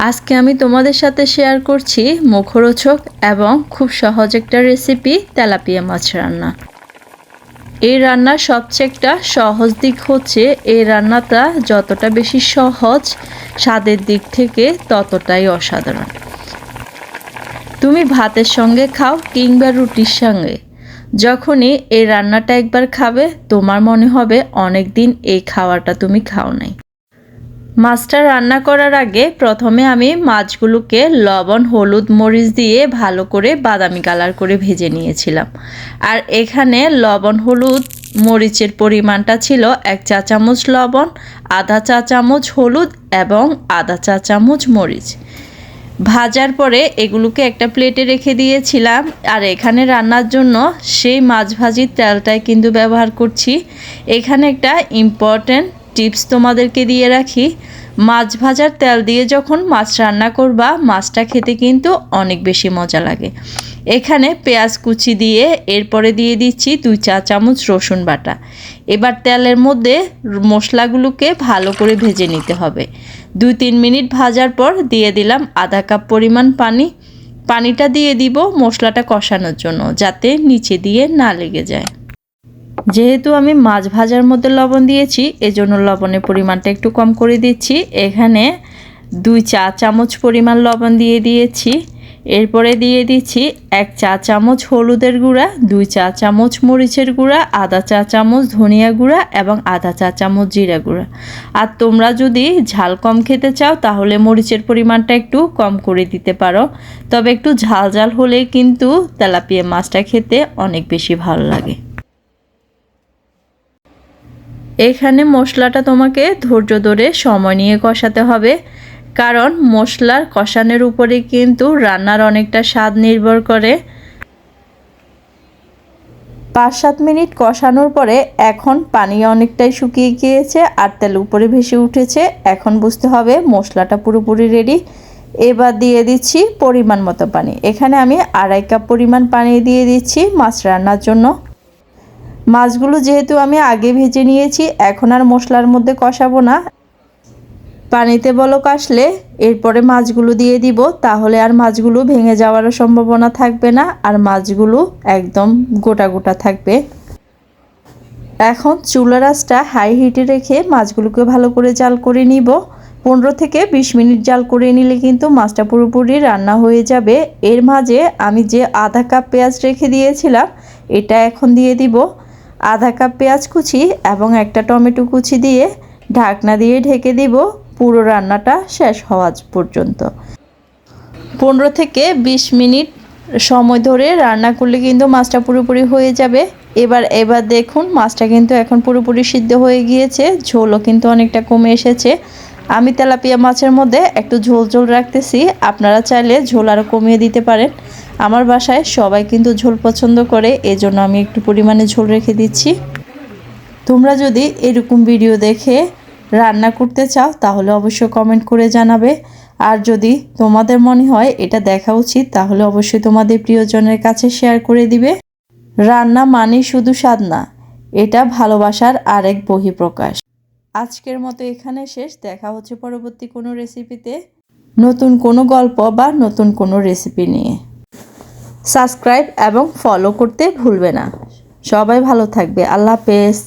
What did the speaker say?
আজকে আমি তোমাদের সাথে শেয়ার করছি মুখরোচক এবং খুব সহজ একটা রেসিপি তেলাপিয়া মাছ রান্না। এই রান্নার সবচেয়ে একটা সহজ দিক হচ্ছে এই রান্নাটা যতটা বেশি সহজ স্বাদের দিক থেকে ততটাই অসাধারণ। তুমি ভাতের সঙ্গে খাও কিংবা রুটির সঙ্গে, যখনই এই রান্নাটা একবার খাবে তোমার মনে হবে অনেক দিন এই খাওয়াটা তুমি খাও নাই। মাছটা রান্না করার আগে প্রথমে আমি মাছগুলোকে লবণ হলুদ মরিচ দিয়ে ভালো করে বাদামি কালার করে ভেজে নিয়েছিলাম। আর এখানে লবণ হলুদ মরিচের পরিমাণটা ছিল 1 চা চামচ লবণ, আধা চা চামচ হলুদ এবং আধা চা চামচ মরিচ। ভাজার পরে এগুলোকে একটা প্লেটে রেখে দিয়েছিলাম। আর এখানে রান্নার জন্য সেই মাছ ভাজির তেলটাই কিন্তু ব্যবহার করছি। এখানে একটা ইম্পর্ট্যান্ট টিপস তোমাদেরকে দিয়ে রাখি, মাছ ভাজার তেল দিয়ে যখন মাছ রান্না করবা মাছটা খেতে কিন্তু অনেক বেশি মজা লাগে। এখানে পেঁয়াজ কুচি দিয়ে এরপরে দিয়ে দিচ্ছি 2 চা চামচ রসুন বাটা। এবার তেলের মধ্যে মশলাগুলোকে ভালো করে ভেজে নিতে হবে। 2-3 মিনিট ভাজার পর দিয়ে দিলাম আধা কাপ পরিমাণ পানি। পানিটা দিয়ে দিব মশলাটা কষানোর জন্য, যাতে নিচে দিয়ে না লেগে যায়। যেহেতু আমি মাছ ভাজার মধ্যে লবণ দিয়েছি এজন্য লবণের পরিমাণটা একটু কম করে দিচ্ছি। এখানে 2 চা চামচ পরিমাণ লবণ দিয়ে দিয়েছি। এরপরে দিয়ে দিচ্ছি 1 চা চামচ হলুদের গুঁড়া, 2 চা চামচ মরিচের গুঁড়া, আধা চা চামচ ধনিয়া গুঁড়া এবং আধা চা চামচ জিরা গুঁড়া। আর তোমরা যদি ঝাল কম খেতে চাও তাহলে মরিচের পরিমাণটা একটু কম করে দিতে পারো, তবে একটু ঝাল ঝাল হলে কিন্তু তেলাপিয়া মাছটা খেতে অনেক বেশি ভালো লাগে। এখানে মশলাটা তোমাকে ধৈর্য ধরে সময় নিয়ে কষাতে হবে, কারণ মশলার কষানোর উপরে কিন্তু রান্নার অনেকটা স্বাদ নির্ভর করে। 5-7 মিনিট কষানোর পরে এখন পানি অনেকটাই শুকিয়ে গিয়েছে আর তেল উপরে ভেসে উঠেছে। এখন বুঝতে হবে মশলাটা পুরোপুরি রেডি। এবার দিয়ে দিচ্ছি পরিমাণ মতো পানি। এখানে আমি 2.5 কাপ পরিমাণ পানি দিয়ে দিচ্ছি মাছ রান্নার জন্য। মাছগুলো যেহেতু আমি আগে ভেজে নিয়েছি এখন আর মশলার মধ্যে কষাবো না। পানিতে বলক আসলে এরপরে মাছগুলো দিয়ে দিব, তাহলে আর মাছগুলো ভেঙে যাওয়ার সম্ভাবনা থাকবে না আর মাছগুলো একদম গোটা গোটা থাকবে। এখন চুলার আঁচটা হাই হিটে রেখে মাছগুলোকে ভালো করে জাল করে নিব। 15 থেকে 20 মিনিট জাল করে নিলে কিন্তু মাছটা পুরোপুরি রান্না হয়ে যাবে। এর মাঝে আমি যে আধা কাপ পেঁয়াজ রেখে দিয়েছিলাম এটা এখন দিয়ে দিব। আধা কাপ পেঁয়াজ কুচি এবং একটা টমেটো কুচি দিয়ে ঢাকনা দিয়ে ঢেকে দিব পুরো রান্নাটা শেষ হওয়া পর্যন্ত। 15 থেকে 20 মিনিট সময় ধরে রান্না করলে কিন্তু মাছটা পুরোপুরি হয়ে যাবে। এবার দেখুন মাছটা কিন্তু এখন পুরোপুরি সিদ্ধ হয়ে গিয়েছে, ঝোলও কিন্তু অনেকটা কমে এসেছে। আমি তেলাপিয়া মাছের মধ্যে একটু ঝোল ঝোল রাখতেছি, আপনারা চাইলে ঝোল আরও কমিয়ে দিতে পারেন। আমার বাসায় সবাই কিন্তু ঝোল পছন্দ করে, এজন্য আমি একটু পরিমাণে ঝোল রেখে দিচ্ছি। তোমরা যদি এরকম ভিডিও দেখে রান্না করতে চাও তাহলে অবশ্যই কমেন্ট করে জানাবে। আর যদি তোমাদের মনে হয় এটা দেখা উচিত তাহলে অবশ্যই তোমাদের প্রিয়জনের কাছে শেয়ার করে দিবে। রান্না মানে শুধু স্বাদ না, এটা ভালোবাসার আরেক বহিঃপ্রকাশ। আজকের মতো এখানে শেষ, দেখা হচ্ছে পরবর্তী কোনো রেসিপিতে, নতুন কোনো গল্প বা নতুন কোনো রেসিপি নিয়ে। সাবস্ক্রাইব এবং ফলো করতে ভুলবে না। সবাই ভালো থাকবে। আল্লাহ হাফেজ।